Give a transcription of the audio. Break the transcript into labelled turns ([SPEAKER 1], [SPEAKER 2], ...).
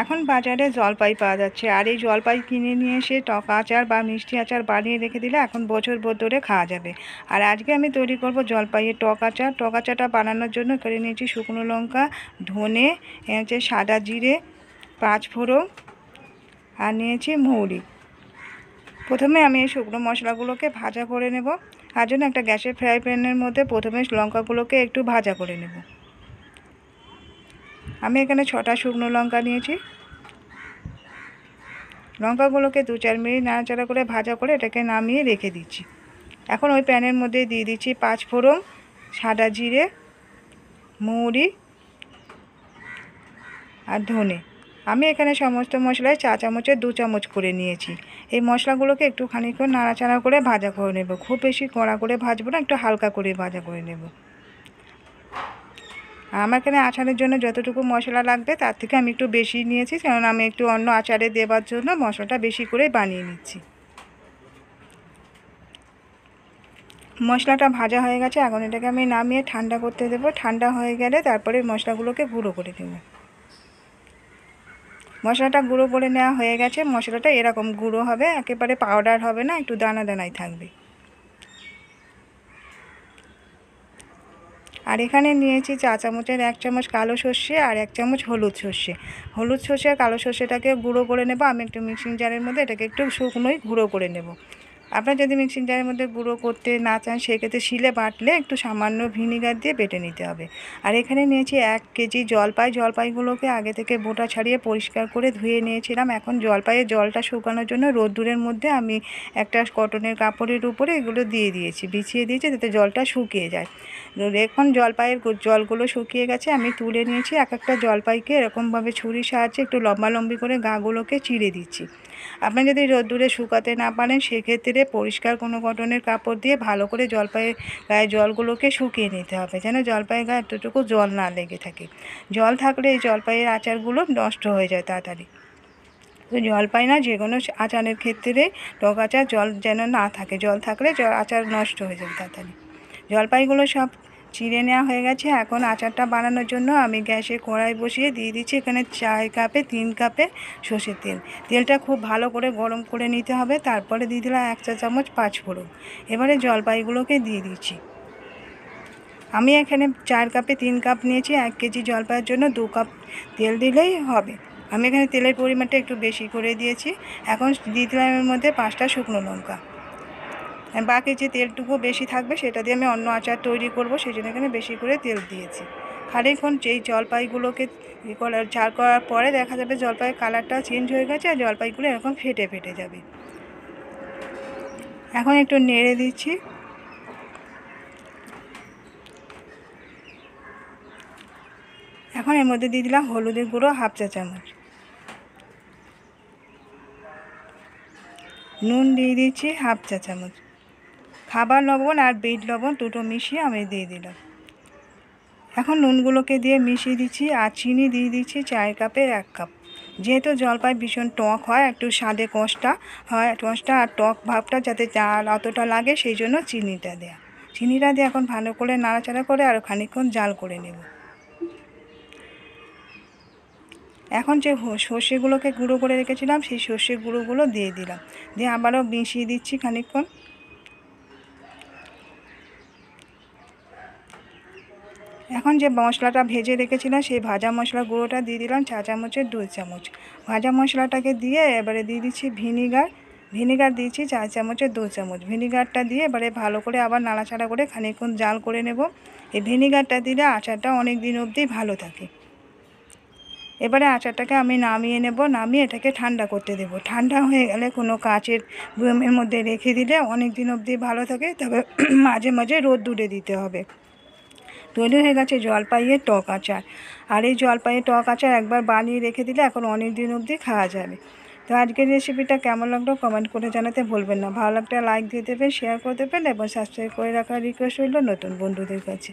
[SPEAKER 1] এখন বাজারে জলপাই পাওয়া যাচ্ছে, আর এই জলপাই কিনে নিয়ে এসে টক আচার বা মিষ্টি আচার বানিয়ে রেখে দিলে এখন বছর ভর ধরে খাওয়া যাবে। আর আজকে আমি তৈরি করব জলপাইয়ের টক আচার। টক আচারটা বানানোর জন্য করে নিয়েছি শুকনো লঙ্কা, ধনে, হচ্ছে সাদা জিরে, পাঁচফোড়ন আর নিয়েছি মৌরি। প্রথমে আমি এই শুকনো মশলাগুলোকে ভাজা করে নেব। তার জন্য একটা গ্যাসের ফ্রাই প্যানের মধ্যে প্রথমে লঙ্কাগুলোকে একটু ভাজা করে নেব। আমি এখানে 6টা শুকনো লঙ্কা নিয়েছি। লঙ্কাগুলোকে 2-4 মিনিট নাড়াচাড়া করে ভাজা করে এটাকে নামিয়ে রেখে দিচ্ছি। এখন ওই প্যানের মধ্যে দিয়ে দিচ্ছি পাঁচফোড়ন, সাদা জিরে, মৌরি আর ধনে। আমি এখানে সমস্ত মশলায় 4 চামচের 2 চামচ করে নিয়েছি। এই মশলাগুলোকে একটু খানিকক্ষণ নাড়াচাড়া করে ভাজা করে নেব। খুব বেশি কড়া করে ভাজবো না, একটু হালকা করে ভাজা করে নেব। আমার এখানে আচারের জন্য যতটুকু মশলা লাগবে তার থেকে আমি একটু বেশি নিয়েছি, কারণ আমি একটু অন্য আচারে দেওয়ার জন্য মশলাটা বেশি করে বানিয়ে নিচ্ছি। মশলাটা ভাজা হয়ে গেছে, এখন এটাকে আমি নামিয়ে ঠান্ডা করতে দেবো। ঠান্ডা হয়ে গেলে তারপরে মশলাগুলোকে গুঁড়ো করে দেব। মশলাটা গুঁড়ো করে নেওয়া হয়ে গেছে। মশলাটা এরকম গুঁড়ো হবে, একেবারে পাউডার হবে না, একটু দানা দানাই থাকবে। আর এখানে নিয়েছি 4 চামচের 1 চামচ কালো সর্ষে আর 1 চামচ হলুদ সর্ষে। হলুদ সর্ষে আর কালো সর্ষেটাকে গুঁড়ো করে নেব। আমি একটু মিক্সিং জারের মধ্যে এটাকে একটু শুকনোই গুঁড়ো করে নেব। আপনারা যদি মিক্সিং জারের মধ্যে গুঁড়ো করতে না চান সেক্ষেত্রে শিলে বাটলে একটু সামান্য ভিনিগার দিয়ে বেটে নিতে হবে। আর এখানে নিয়েছি 1 কেজি জলপাই। জলপাইগুলোকে আগে থেকে বোটা ছাড়িয়ে পরিষ্কার করে ধুয়ে নিয়েছিলাম। এখন জলপাইয়ের জলটা শুকানোর জন্য রোদ্দুরের মধ্যে আমি একটা কটনের কাপড়ের উপরে এগুলো দিয়ে দিয়েছি, বিছিয়ে দিয়েছি যাতে জলটা শুকিয়ে যায়। এখন জলপাইয়ের জলগুলো শুকিয়ে গেছে, আমি তুলে নিয়েছি। এক একটা জলপাইকে এরকমভাবে ছুরির সাহায্যে একটু লম্বালম্বি করে গাগুলোকে চিড়ে দিচ্ছি। আপনি যদি রোদ্দুরে শুকাতে না পারেন সেক্ষেত্রে পরিষ্কার কোনো কটনের কাপড় দিয়ে ভালো করে জলপাইয়ের গায়ে জলগুলোকে শুকিয়ে নিতে হবে, যেন জলপাইয়ের গায়ে এতটুকু জল না লেগে থাকে। জল থাকলে এই জলপাইয়ের আচারগুলো নষ্ট হয়ে যায় তাড়াতাড়ি। তো জলপাই না, যে কোনো আচারের ক্ষেত্রে টক আচার জল যেন না থাকে, জল থাকলে আচার নষ্ট হয়ে যাবে তাড়াতাড়ি। জলপাইগুলো সব চিড়ে নেওয়া হয়ে গেছে। এখন আচারটা বানানোর জন্য আমি গ্যাসে কড়াই বসিয়ে দিয়ে দিচ্ছি এখানে 4 কাপে 3 কাপে সর্ষের তেল। তেলটা খুব ভালো করে গরম করে নিতে হবে। তারপরে দিয়ে দিলাম 1 চা চামচ পাঁচফোড়ন। এবারে জলপাইগুলোকে দিয়ে দিচ্ছি। আমি এখানে 4 কাপে 3 কাপ নিয়েছি। 1 কেজি জলপাইয়ের জন্য 2 কাপ তেল দিলেই হবে। আমি এখানে তেলের পরিমাণটা একটু বেশি করে দিয়েছি। এখন দিয়ে দিলাম এর মধ্যে 5টা শুকনো লঙ্কা। বাকি যে তেলটুকু বেশি থাকবে সেটা দিয়ে আমি অন্য আচার তৈরি করব, সেই জন্য এখানে বেশি করে তেল দিয়েছি। খানিকক্ষণ যেই জলপাইগুলোকে ঝাল করার পরে দেখা যাবে জলপাইয়ের কালারটা চেঞ্জ হয়ে গেছে আর জলপাইগুলো এরকম ফেটে ফেটে যাবে। এখন একটু নেড়ে দিচ্ছি। এখন এর মধ্যে দিয়ে দিলাম হলুদের গুঁড়ো 1/2 চা চামচ, নুন দিয়ে দিচ্ছি 1/2 চা চামচ, খাবার লবণ আর বিট লবণ দুটো মিশিয়ে আমি দিয়ে দিলাম। এখন নুনগুলোকে দিয়ে মিশিয়ে দিচ্ছি আর চিনি দিয়ে দিচ্ছি 4 কাপের 1 কাপ। যেহেতু জলপাই ভীষণ টক হয়, একটু স্বাদে কষটা হয়, কষটা আর টক ভাবটা যাতে অতটা লাগে সেই জন্য চিনিটা দেয়া। চিনিটা দিয়ে এখন ভালো করে নাড়াচাড়া করে আরও খানিকক্ষণ জাল করে নেব। এখন যে সর্ষেগুলোকে গুঁড়ো করে রেখেছিলাম সেই সর্ষে গুঁড়োগুলো দিয়ে দিলাম, দিয়ে আবারও মিশিয়ে দিচ্ছি খানিকক্ষণ। এখন যে মশলাটা ভেজে রেখেছিলাম সেই ভাজা মশলা গুঁড়োটা দিয়ে দিলাম 4 চামচের 2 চামচ। ভাজা মশলাটাকে দিয়ে এবারে দিয়ে দিচ্ছি ভিনিগার দিয়েছি 4 চামচের 2 চামচ। ভিনিগারটা দিয়ে এবারে ভালো করে আবার নাড়াচাড়া করে খানিকক্ষণ জাল করে নেব। এই ভিনিগারটা দিলে আচারটা অনেক দিন অবধি ভালো থাকে। এবারে আচারটাকে আমি নামিয়ে নেব। নামিয়ে এটাকে ঠান্ডা করতে দেব। ঠান্ডা হয়ে গেলে কোনো কাচের বয়ামের মধ্যে রেখে দিলে অনেক দিন অবধি ভালো থাকে, তবে মাঝে মাঝে রোদ্দুরে দিতে হবে। তৈরি হয়ে গেছে জলপাইয়ের টক আচার। আর এই জলপাইয়ের টক আচার একবার বানিয়ে রেখে দিলে এখন অনেক দিন অবধি খাওয়া যাবে। তো আজকের রেসিপিটা কেমন লাগলো কমেন্ট করে জানাতে ভুলবেন না। ভালো লাগলে লাইক দিয়ে দেবেন, শেয়ার করে দেবেন এবং সাবস্ক্রাইব করে রাখার রিকোয়েস্ট রইল নতুন বন্ধুদের কাছে।